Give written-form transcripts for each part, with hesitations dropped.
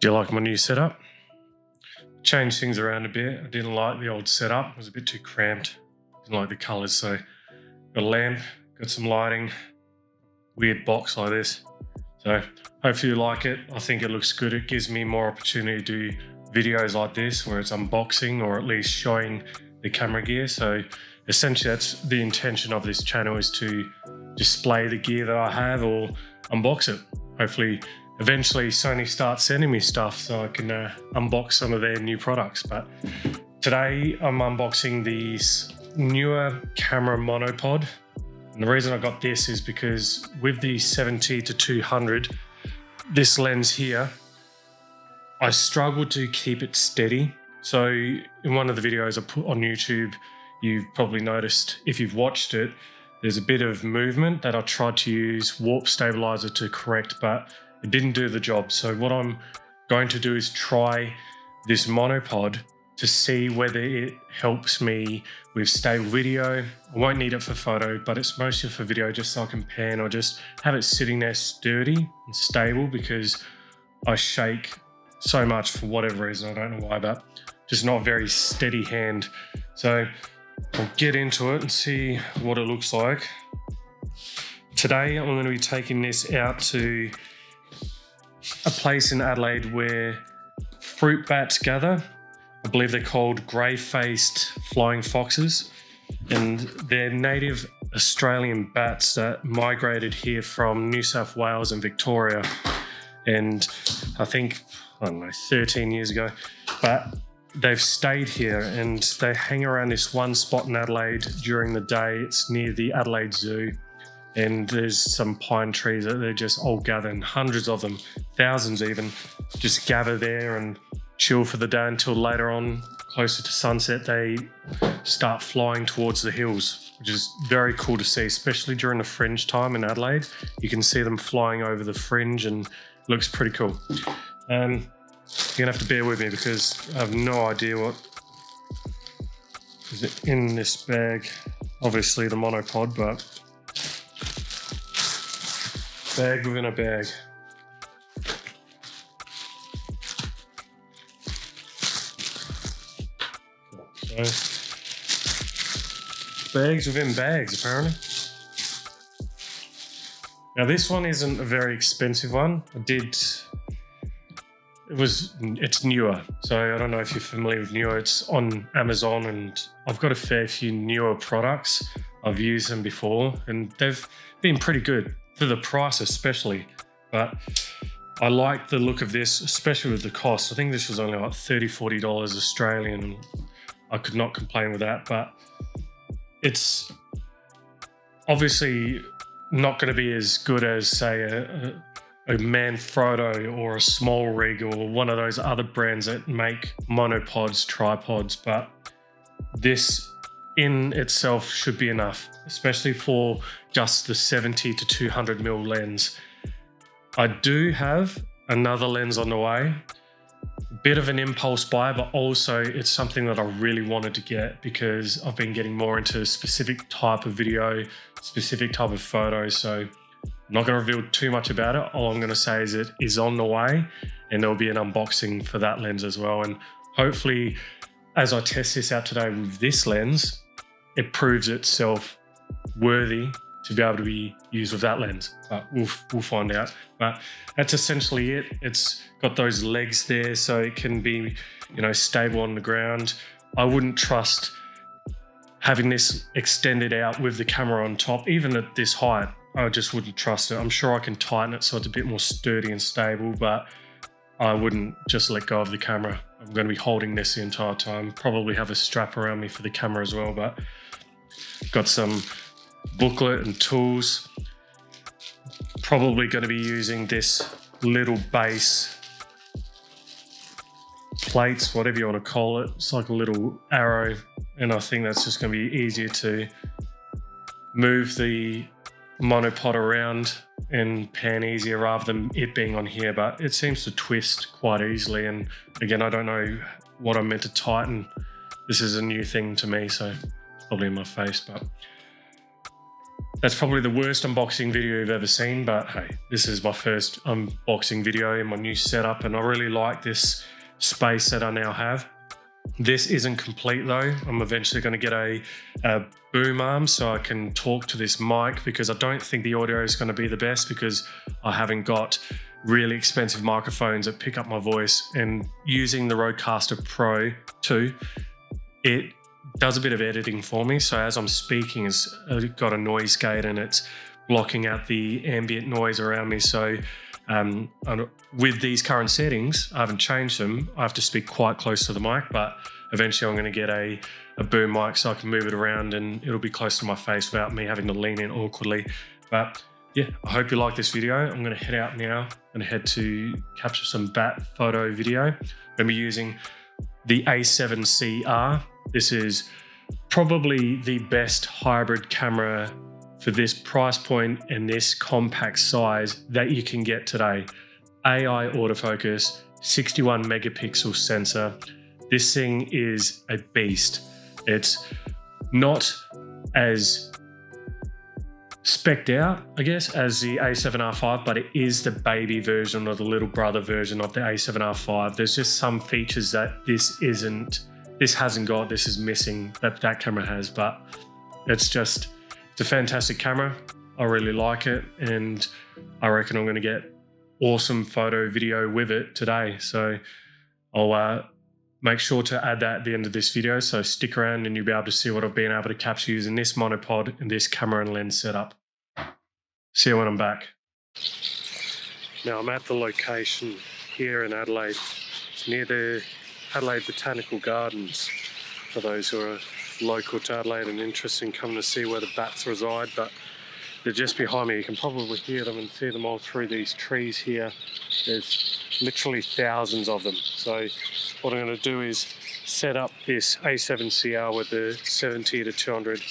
Do you like my new setup? Changed things around a bit. I didn't like the old setup. It was a bit too cramped. Didn't like the colours, so got a lamp, got some lighting, weird box like this. So hopefully you like it. I think it looks good. It gives me more opportunity to do videos like this where it's unboxing or at least showing the camera gear. So essentially that's the intention of this channel, is to display the gear that I have or unbox it. Hopefully eventually Sony starts sending me stuff so I can unbox some of their new products. But today I'm unboxing these Neewer camera monopod. And the reason I got this is because with the 70-200, this lens here, I struggled to keep it steady. So in one of the videos I put on YouTube, you've probably noticed, if you've watched it, there's a bit of movement that I tried to use warp stabilizer to correct, but it didn't do the job. So what I'm going to do is try this monopod to see whether it helps me with stable video. I won't need it for photo, but it's mostly for video, just so I can pan or just have it sitting there sturdy and stable, because I shake so much for whatever reason. I don't know why, but just not a very steady hand. So I'll get into it and see what it looks like. Today I'm going to be taking this out to a place in Adelaide where fruit bats gather. I believe they're called grey-faced flying foxes, and they're native Australian bats that migrated here from New South Wales and Victoria, and I think, I don't know, 13 years ago, but they've stayed here and they hang around this one spot in Adelaide during the day. It's near the Adelaide Zoo, and there's some pine trees that they're just all gathering, hundreds of them, thousands even, just gather there and chill for the day until later on, closer to sunset, they start flying towards the hills, which is very cool to see, especially during the fringe time in Adelaide. You can see them flying over the fringe and it looks pretty cool. You're gonna have to bear with me because I have no idea what is in this bag. Obviously the monopod, but bag within a bag. So, bags within bags, apparently. Now this one isn't a very expensive one. It's Neewer. So I don't know if you're familiar with Neewer. It's on Amazon, and I've got a fair few Neewer products. I've used them before and they've been pretty good for the price especially. But I like the look of this, especially with the cost. I think this was only like $30-40 Australian, and I could not complain with that. But it's obviously not going to be as good as, say, a Manfrotto or a Small Rig or one of those other brands that make monopods, tripods, but this in itself should be enough, especially for just the 70-200mm lens. I do have another lens on the way, a bit of an impulse buy, but also it's something that I really wanted to get because I've been getting more into a specific type of video, specific type of photo. So I'm not going to reveal too much about it. All I'm going to say is it is on the way, and there'll be an unboxing for that lens as well. And hopefully, as I test this out today with this lens, it proves itself worthy to be able to be used with that lens. But we'll find out. But that's essentially it. It's got those legs there so it can be, stable on the ground. I wouldn't trust having this extended out with the camera on top, even at this height. I just wouldn't trust it. I'm sure I can tighten it so it's a bit more sturdy and stable, but I wouldn't just let go of the camera. I'm going to be holding this the entire time. Probably have a strap around me for the camera as well, but got some booklet and tools. Probably going to be using this little base plates, whatever you want to call it. It's like a little arrow, and I think that's just going to be easier to move the monopod around and pan easier rather than it being on here, but it seems to twist quite easily. And again, I don't know what I'm meant to tighten. This is a new thing to me, so it's probably in my face, but That's probably the worst unboxing video you've ever seen, but hey, this is my first unboxing video in my new setup, and I really like this space that I now have. This isn't complete though. I'm eventually going to get a boom arm so I can talk to this mic, because I don't think the audio is going to be the best because I haven't got really expensive microphones that pick up my voice, and using the Rodecaster Pro II, it does a bit of editing for me. So as I'm speaking, it's got a noise gate and it's blocking out the ambient noise around me. So with these current settings, I haven't changed them. I have to speak quite close to the mic, but eventually I'm going to get a boom mic so I can move it around and it'll be close to my face without me having to lean in awkwardly. But yeah, I hope you like this video. I'm going to head out now and head to capture some bat photo video. I'm going to be using the A7CR. This is probably the best hybrid camera for this price point and this compact size that you can get today. AI autofocus, 61 megapixel sensor. This thing is a beast. It's not as spec'd out, I guess, as the A7R5, but it is the baby version or the little brother version of the A7R5. There's just some features that this hasn't got, this is missing, that camera has, but it's a fantastic camera. I really like it, and I reckon I'm going to get awesome photo video with it today. So I'll make sure to add that at the end of this video, so stick around and you'll be able to see what I've been able to capture using this monopod and this camera and lens setup. See you when I'm back. Now I'm at the location here in Adelaide. It's near the Adelaide Botanical Gardens, for those who are local to Adelaide and interested in coming to see where the bats reside. But they're just behind me. You can probably hear them and see them all through these trees here. There's literally thousands of them. So what I'm going to do is set up this A7CR with the 70 to 200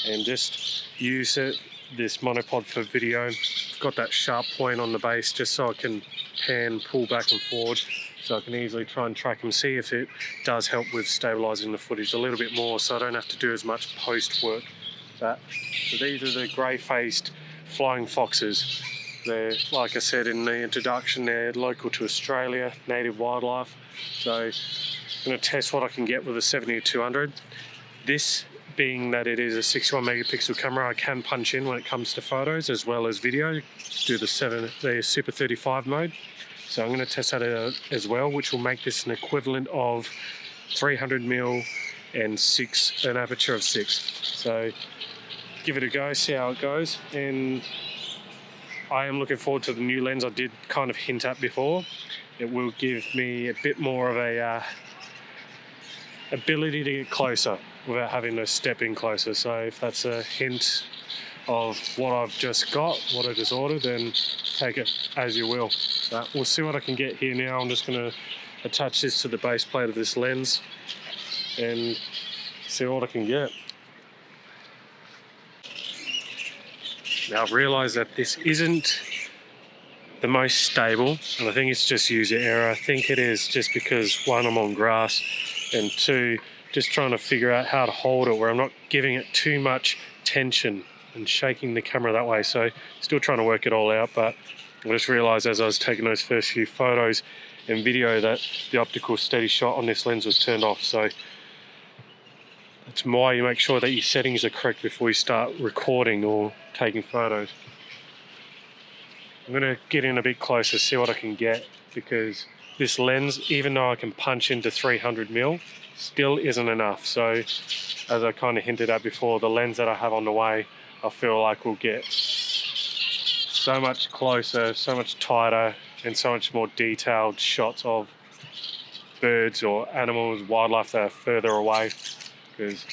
and just use this monopod for video. It's got that sharp point on the base just so I can pan, pull back and forward, so I can easily try and track and see if it does help with stabilizing the footage a little bit more, so I don't have to do as much post work. So these are the grey-faced flying foxes. They're, like I said in the introduction, they're local to Australia, native wildlife. So I'm going to test what I can get with a 70-200. This being that it is a 61 megapixel camera, I can punch in when it comes to photos as well as video, do the Super 35 mode. So I'm going to test that as well, which will make this an equivalent of 300mm and an aperture of 6. So give it a go, see how it goes. And I am looking forward to the new lens I did kind of hint at before. It will give me a bit more of a ability to get closer without having to step in closer. So if that's a hint of what I've just got, what I just ordered, then take it as you will. But we'll see what I can get here now. I'm just going to attach this to the base plate of this lens and see what I can get. Now I've realised that this isn't the most stable, and I think it's just user error. I think it is just because, one, I'm on grass, and two, just trying to figure out how to hold it where I'm not giving it too much tension and shaking the camera that way. So still trying to work it all out, but I just realised as I was taking those first few photos and video that the optical steady shot on this lens was turned off. So that's why you make sure that your settings are correct before you start recording or taking photos. I'm going to get in a bit closer, see what I can get, because this lens, even though I can punch into 300mm, still isn't enough. So as I kind of hinted at before, the lens that I have on the way, I feel like will get so much closer, so much tighter, and so much more detailed shots of birds or animals, wildlife that are further away, because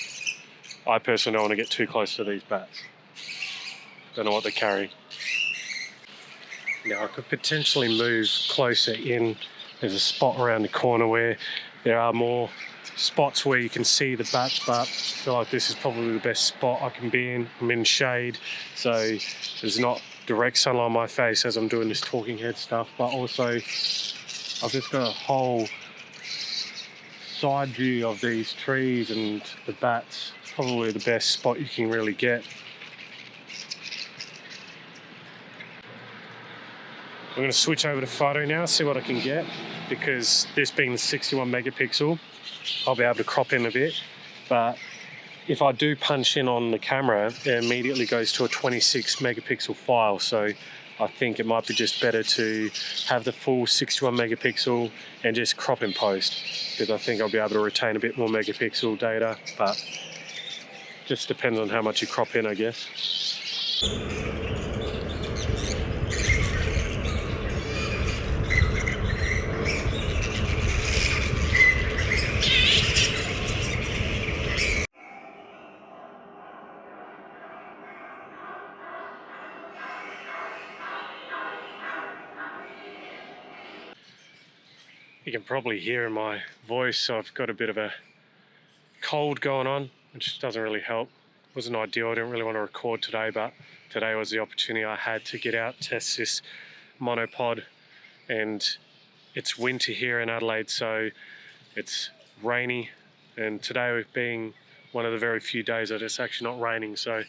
I personally don't want to get too close to these bats. Don't know what they carry. Now I could potentially move closer in. There's a spot around the corner where there are more spots where you can see the bats, but I feel like this is probably the best spot I can be in. I'm in shade, so there's not direct sunlight on my face as I'm doing this talking head stuff, but also I've just got a whole side view of these trees and the bats. Probably the best spot you can really get. I'm going to switch over to photo now, see what I can get, because this being the 61 megapixel, I'll be able to crop in a bit. But if I do punch in on the camera, it immediately goes to a 26 megapixel file. So I think it might be just better to have the full 61 megapixel and just crop in post, because I think I'll be able to retain a bit more megapixel data, but just depends on how much you crop in, I guess. You can probably hear in my voice I've got a bit of a cold going on, which doesn't really help. It wasn't ideal, I didn't really want to record today, but today was the opportunity I had to get out, test this monopod. And it's winter here in Adelaide, so it's rainy, and today being one of the very few days that it's actually not raining. So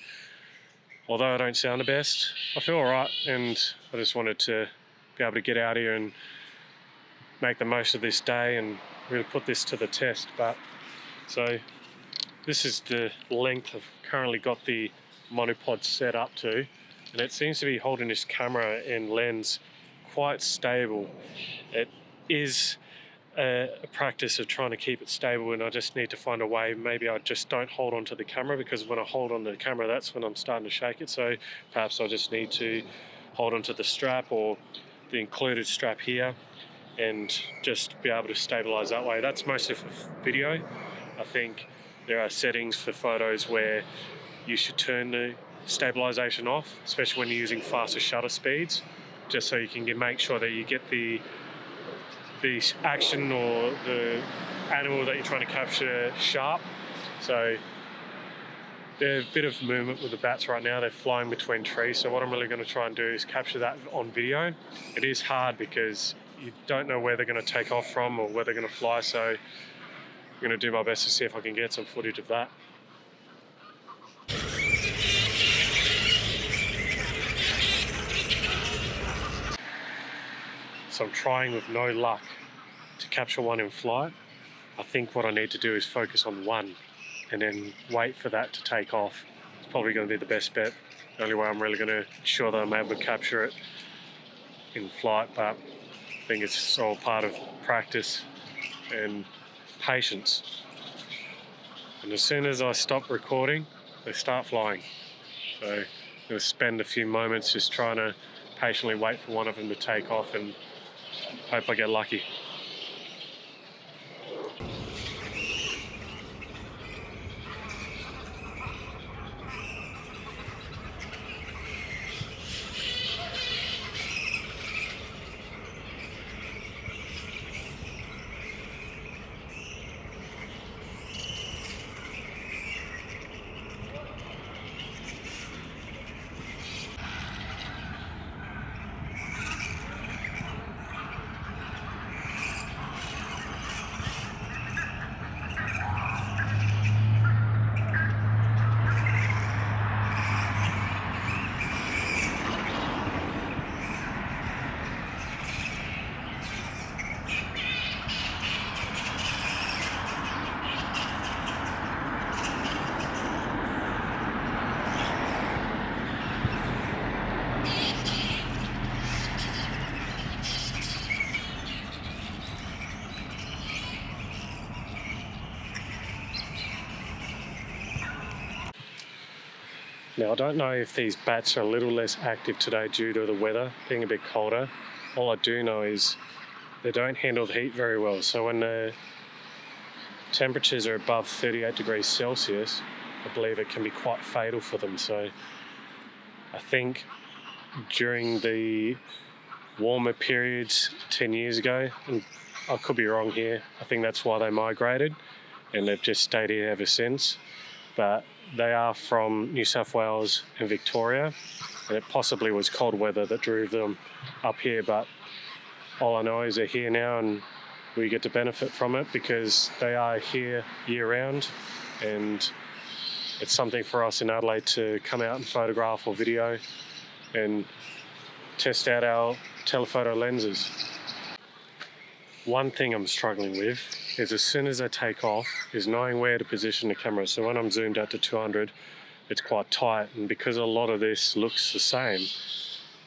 although I don't sound the best, I feel alright, and I just wanted to be able to get out here and make the most of this day and really put this to the test. But so this is the length I've currently got the monopod set up to, and it seems to be holding this camera and lens quite stable. It is a practice of trying to keep it stable, and I just need to find a way. Maybe I just don't hold on to the camera, because when I hold on to the camera, that's when I'm starting to shake it. So perhaps I just need to hold on to the strap or the included strap here and just be able to stabilize that way. That's mostly for video. I think there are settings for photos where you should turn the stabilization off, especially when you're using faster shutter speeds, just so you can make sure that you get the action or the animal that you're trying to capture sharp. So there's a bit of movement with the bats right now. They're flying between trees. So what I'm really going to try and do is capture that on video. It is hard because you don't know where they're going to take off from or where they're going to fly. So I'm going to do my best to see if I can get some footage of that. So I'm trying with no luck to capture one in flight. I think what I need to do is focus on one and then wait for that to take off. It's probably going to be the best bet. The only way I'm really going to ensure that I'm able to capture it in flight, but I think it's all part of practice and patience. And as soon as I stop recording, they start flying. So I'm going to spend a few moments just trying to patiently wait for one of them to take off and hope I get lucky. Now I don't know if these bats are a little less active today due to the weather being a bit colder. All I do know is they don't handle the heat very well. So when the temperatures are above 38 degrees Celsius, I believe it can be quite fatal for them. So I think during the warmer periods 10 years ago, and I could be wrong here, I think that's why they migrated and they've just stayed here ever since. But they are from New South Wales and Victoria, and it possibly was cold weather that drove them up here, but all I know is they're here now and we get to benefit from it because they are here year round, and it's something for us in Adelaide to come out and photograph or video, and test out our telephoto lenses. One thing I'm struggling with is as soon as I take off is knowing where to position the camera. So when I'm zoomed out to 200, it's quite tight, and because a lot of this looks the same,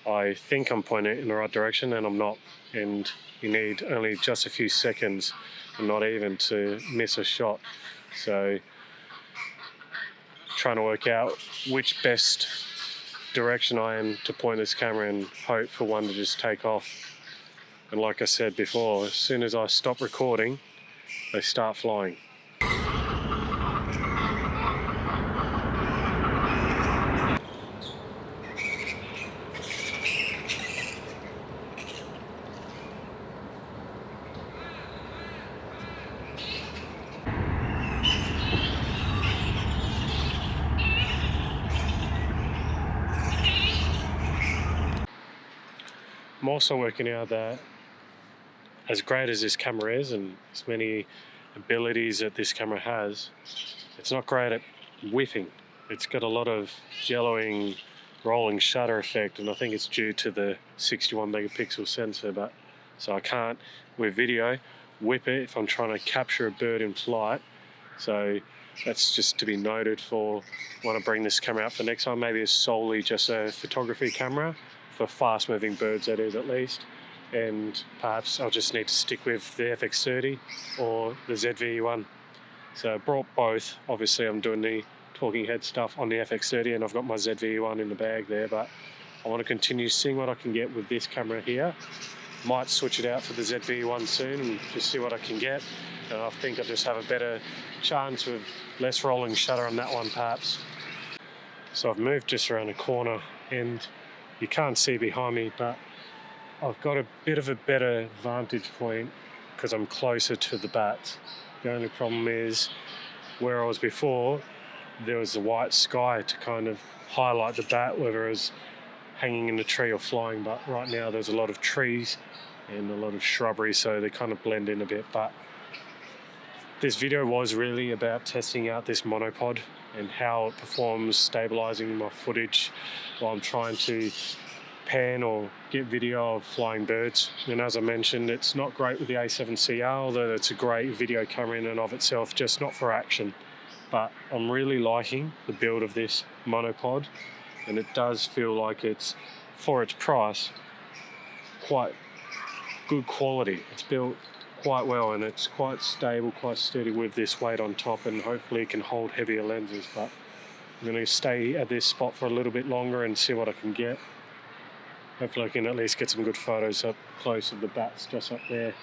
I think I'm pointing it in the right direction and I'm not, and you need only just a few seconds, and not even, to miss a shot. So trying to work out which best direction I am to point this camera and hope for one to just take off. And like I said before, as soon as I stop recording, they start flying. I'm also working out that as great as this camera is and as many abilities that this camera has, it's not great at whiffing. It's got a lot of yellowing, rolling shutter effect, and I think it's due to the 61 megapixel sensor. But so I can't, with video, whip it if I'm trying to capture a bird in flight. So that's just to be noted for when I bring this camera out for next time. Maybe it's solely just a photography camera for fast moving birds, that is, at least. And perhaps I'll just need to stick with the FX30 or the ZV-E1. So I brought both. Obviously I'm doing the talking head stuff on the FX30 and I've got my ZV-E1 in the bag there, but I want to continue seeing what I can get with this camera here. Might switch it out for the ZV-E1 soon and just see what I can get. And I think I just have a better chance with less rolling shutter on that one perhaps. So I've moved just around the corner and you can't see behind me, but I've got a bit of a better vantage point because I'm closer to the bats. The only problem is where I was before, there was a white sky to kind of highlight the bat, whether it was hanging in the tree or flying. But right now there's a lot of trees and a lot of shrubbery, so they kind of blend in a bit. But this video was really about testing out this monopod and how it performs, stabilizing my footage while I'm trying to pan or get video of flying birds. And as I mentioned, it's not great with the A7CR, although it's a great video camera in and of itself, just not for action. But I'm really liking the build of this monopod, and it does feel like it's, for its price, quite good quality. It's built quite well and it's quite stable, quite sturdy with this weight on top, and hopefully it can hold heavier lenses. But I'm going to stay at this spot for a little bit longer and see what I can get. Hopefully I can at least get some good photos up close of the bats just up there.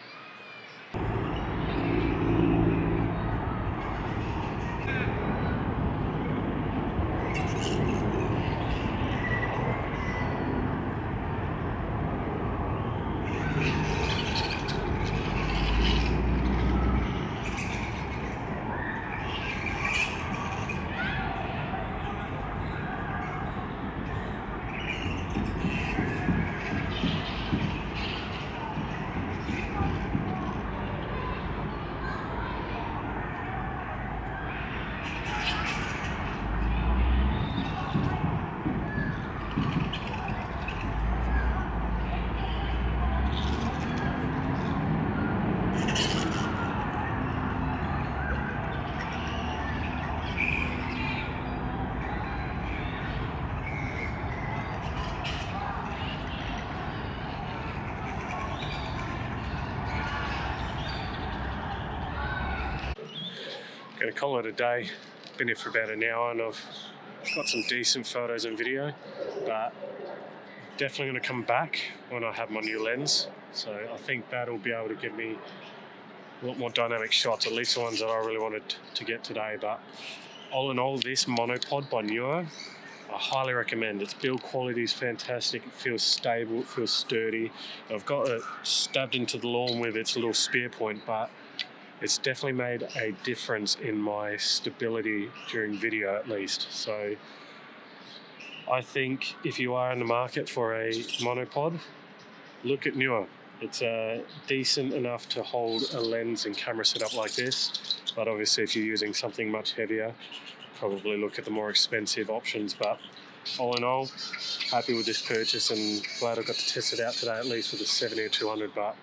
Gonna call it a day. Been here for about an hour and I've got some decent photos and video, but definitely gonna come back when I have my new lens. So I think that'll be able to give me a lot more dynamic shots, at least the ones that I really wanted to get today. But all in all, this monopod by Neewer, I highly recommend. Its build quality is fantastic. It feels stable, it feels sturdy. I've got it stabbed into the lawn with its little spear point, but it's definitely made a difference in my stability during video, at least. So I think if you are in the market for a monopod, look at Neewer. It's decent enough to hold a lens and camera setup like this, but obviously if you're using something much heavier, probably look at the more expensive options. But all in all, happy with this purchase and glad I got to test it out today, at least with the 70 or 200, but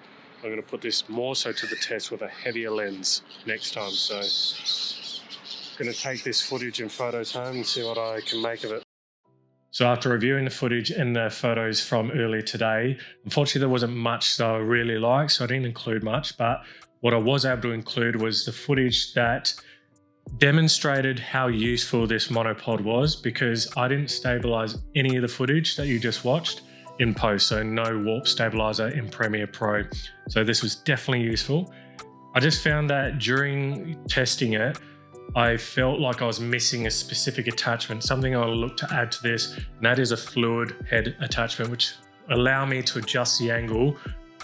I'm going to put this more so to the test with a heavier lens next time. So I'm going to take this footage and photos home and see what I can make of it. So after reviewing the footage and the photos from earlier today, unfortunately there wasn't much that I really liked, so I didn't include much, but what I was able to include was the footage that demonstrated how useful this monopod was, because I didn't stabilize any of the footage that you just watched in post, so no warp stabilizer in Premiere Pro. So this was definitely useful. I just found that during testing it, I felt like I was missing a specific attachment, something I'll look to add to this, and that is a fluid head attachment, which allow me to adjust the angle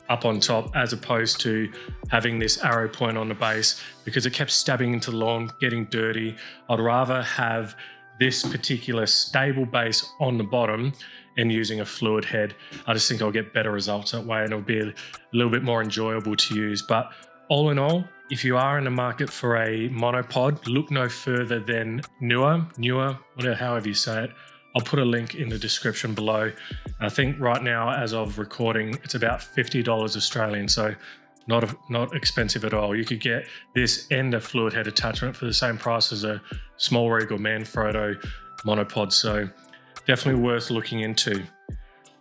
up on top as opposed to having this arrow point on the base, because it kept stabbing into the lawn, getting dirty. I'd rather have this particular stable base on the bottom and using a fluid head. I just think I'll get better results that way and it'll be a little bit more enjoyable to use. But all in all, if you are in the market for a monopod, look no further than Neewer, whatever, however you say it. I'll put a link in the description below. I think right now, as of recording, it's about $50 Australian, so not expensive at all. You could get this and a fluid head attachment for the same price as a small rig or Manfrotto monopod, so definitely worth looking into.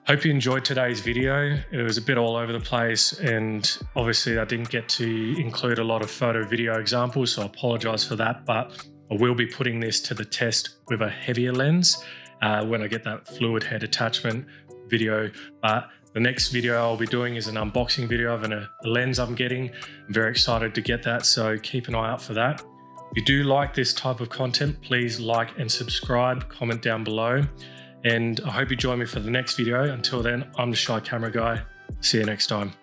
Hope you enjoyed today's video. It was a bit all over the place, and obviously I didn't get to include a lot of photo video examples, so I apologize for that, but I will be putting this to the test with a heavier lens when I get that fluid head attachment video. But the next video I'll be doing is an unboxing video of a lens I'm getting. I'm very excited to get that, so keep an eye out for that. If you do like this type of content, please like and subscribe, comment down below. And I hope you join me for the next video. Until then, I'm the Shy Camera Guy. See you next time.